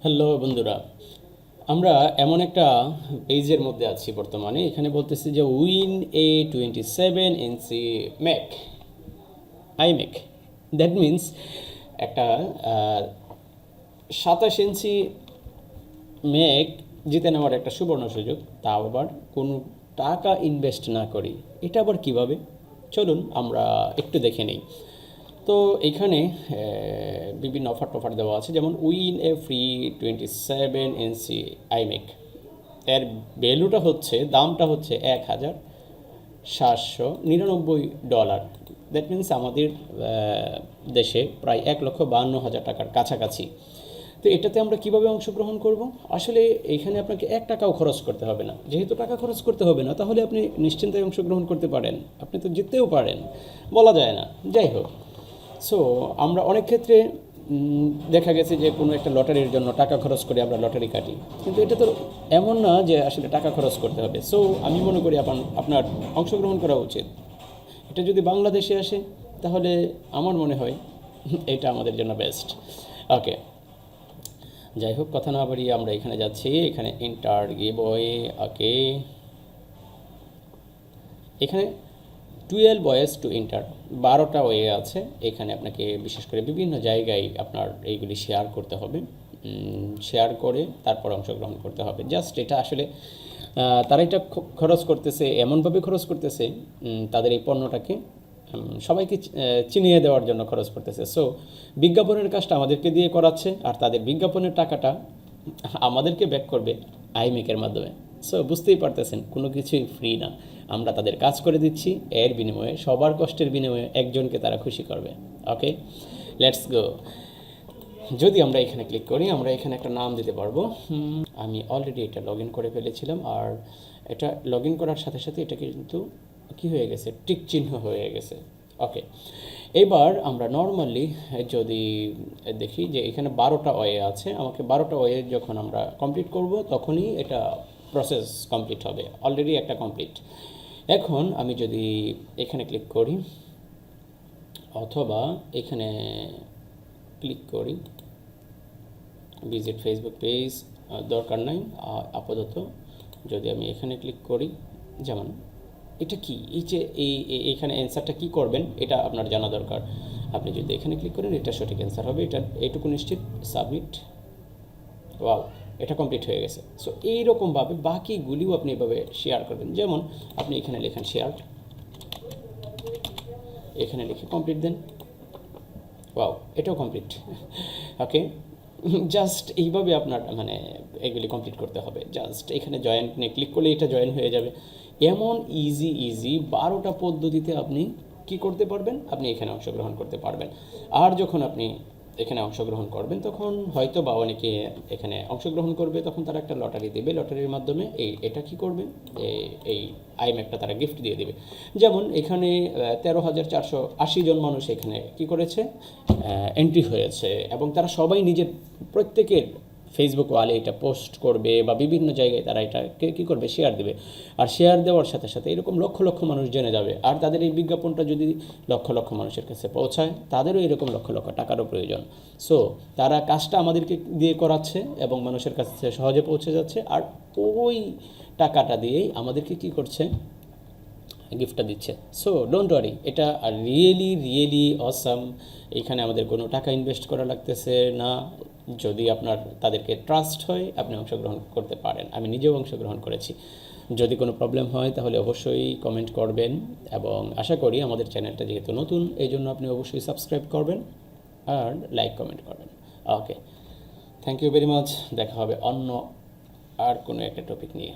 Hello বন্ধুরা, আমরা এমন একটা পেজের মধ্যে আছি বর্তমানে। এখানে বলতেছি যে win A27 inch Mac iMac. That means একটা 27 ইঞ্চি ম্যাক জিতে নেওয়ার একটা সুবর্ণ সুযোগ, তাও আবার কোনো টাকা ইনভেস্ট না করি। এটা আবার কীভাবে, চলুন আমরা একটু দেখে নিই। তো এইখানে বিভিন্ন অফার টফার দেওয়া আছে, যেমন উইন এ ফ্রি 27 ইঞ্চি আইমেক। এর ভ্যালুটা হচ্ছে, দামটা হচ্ছে $1,799। দ্যাট মিন্স আমাদের দেশে প্রায় 1,52,000 টাকার কাছাকাছি। তো এটাতে আমরা কিভাবে অংশগ্রহণ করব? আসলে এইখানে আপনাকে 1 টাকাও খরচ করতে হবে না। যেহেতু টাকা খরচ করতে হবে না, তাহলে আপনি নিশ্চিন্তায় অংশগ্রহণ করতে পারেন। আপনি তো জিততেও পারেন, বলা যায় না। যাই হোক, সো আমরা অনেক ক্ষেত্রে দেখা গেছে যে কোনো একটা লটারির জন্য টাকা খরচ করে আমরা লটারি কাটি, কিন্তু এটা তো এমন না যে আসলে টাকা খরচ করতে হবে। সো আমি মনে করি আপনার অংশগ্রহণ করা উচিত। এটা যদি বাংলাদেশে আসে, তাহলে আমার মনে হয় এটা আমাদের জন্য বেস্ট। ওকে, যাই হোক, কথা না বাড়িয়ে আমরা এখানে যাচ্ছি। এখানে এন্টার গিভওয়ে। ওকে, এখানে 12 ওয়েজ টু এন্টার, 12টা ওয়ে আছে। এখানে আপনাকে বিশেষ করে বিভিন্ন জায়গায় আপনার এইগুলি শেয়ার করতে হবে। শেয়ার করে তারপর অংশগ্রহণ করতে হবে। জাস্ট এটা আসলে তারা এটা খরচ করতেছে, এমনভাবে খরচ করতেছে তাদের এই পণ্যটাকে সবাইকে চিনিয়ে দেওয়ার জন্য খরচ করতেছে। সো বিজ্ঞাপনের কাজটা আমাদেরকে দিয়ে করাচ্ছে, আর তাদের বিজ্ঞাপনের টাকাটা আমাদেরকে ব্যাক করবে আইমেকের মাধ্যমে। সো বুঝতেই পারতেছেন, কোনো কিছুই ফ্রি না। আমরা তাদের কাজ করে দিচ্ছি, এর বিনিময়ে, সবার কষ্টের বিনিময়ে একজনকে তারা খুশি করবে। ওকে, লেটস গো। যদি আমরা এখানে ক্লিক করি, আমরা এখানে একটা নাম দিতে পারবো। আমি অলরেডি এটা লগ ইন করে ফেলেছিলাম, আর এটা লগ ইন করার সাথে সাথে এটা কিন্তু কী হয়ে গেছে, টিক চিহ্ন হয়ে গেছে। ওকে, এবার আমরা নর্মালি যদি দেখি যে এখানে 12টা ওয়ে আছে, আমাকে 12টা ওয়ে যখন আমরা কমপ্লিট করব, তখনই এটা প্রসেস কমপ্লিট হবে। অলরেডি একটা কমপ্লিট। এখন আমি যদি এখানে ক্লিক করি, অথবা এখানে ক্লিক করি ভিজিট ফেসবুক পেজ, দরকার নাই আপাতত। যদি আমি এখানে ক্লিক করি, যেমন এটা কি, এই যে এইখানে অ্যান্সারটা কী করবেন এটা আপনার জানা দরকার। আপনি যদি এখানে ক্লিক করেন, এটা সঠিক অ্যান্সার হবে, এটা এইটুকু নিশ্চিত। সাবমিট। ওয়াও, এটা কমপ্লিট হয়ে গেছে। সো এইরকমভাবে বাকিগুলিও আপনি এভাবে শেয়ার করবেন। যেমন আপনি এখানে লেখেন শেয়ার, এখানে লিখে কমপ্লিট দেন। ওয়াও, এটাও কমপ্লিট। ওকে, জাস্ট এইভাবে আপনার এগুলি কমপ্লিট করতে হবে। জাস্ট এখানে জয়েন নিয়ে ক্লিক করলে এটা জয়েন হয়ে যাবে। এমন ইজি 12টা পদ্ধতিতে আপনি কি করতে পারবেন, আপনি এখানে অংশগ্রহণ করতে পারবেন। আর যখন আপনি এখানে অংশগ্রহণ করবেন, তখন হয়তো বা অনেকে এখানে অংশগ্রহণ করবে, তখন তারা একটা লটারি দেবে। লটারির মাধ্যমে এটা কি করবে, এই আইম্যাকটা তারা গিফট দিয়ে দেবে। যেমন এখানে 13,480 জন মানুষ এখানে কি করেছে, এন্ট্রি হয়েছে, এবং তারা সবাই নিজের প্রত্যেকের ফেসবুক ওয়ালে এটা পোস্ট করবে, বা বিভিন্ন জায়গায় তারা এটাকে কী করবে, শেয়ার দেবে। আর শেয়ার দেওয়ার সাথে সাথে এরকম লক্ষ লক্ষ মানুষ জেনে যাবে। আর তাদের এই বিজ্ঞাপনটা যদি লক্ষ লক্ষ মানুষের কাছে পৌঁছায়, তাদেরও এরকম লক্ষ লক্ষ টাকারও প্রয়োজন। সো তারা কাজটা আমাদেরকে দিয়ে করাচ্ছে এবং মানুষের কাছে সহজে পৌঁছে যাচ্ছে, আর ওই টাকাটা দিয়েই আমাদেরকে কি করছে, গিফটটা দিচ্ছে। সো ডোন্ট ওয়ারি, এটা রিয়েলি অসাম। এখানে আমাদের কোনো টাকা ইনভেস্ট করা লাগতেছে না। যদি আপনার তাদেরকে ট্রাস্ট হয়, আপনি অংশগ্রহণ করতে পারেন। আমি নিজেও অংশগ্রহণ করেছি। যদি কোনো প্রবলেম হয়, তাহলে অবশ্যই কমেন্ট করবেন, এবং আশা করি আমাদের চ্যানেলটা যেহেতু নতুন, এই জন্য আপনি অবশ্যই সাবস্ক্রাইব করবেন আর লাইক কমেন্ট করবেন। ওকে, থ্যাংক ইউ ভেরি মাচ। দেখা হবে অন্য আর কোনো একটা টপিক নিয়ে।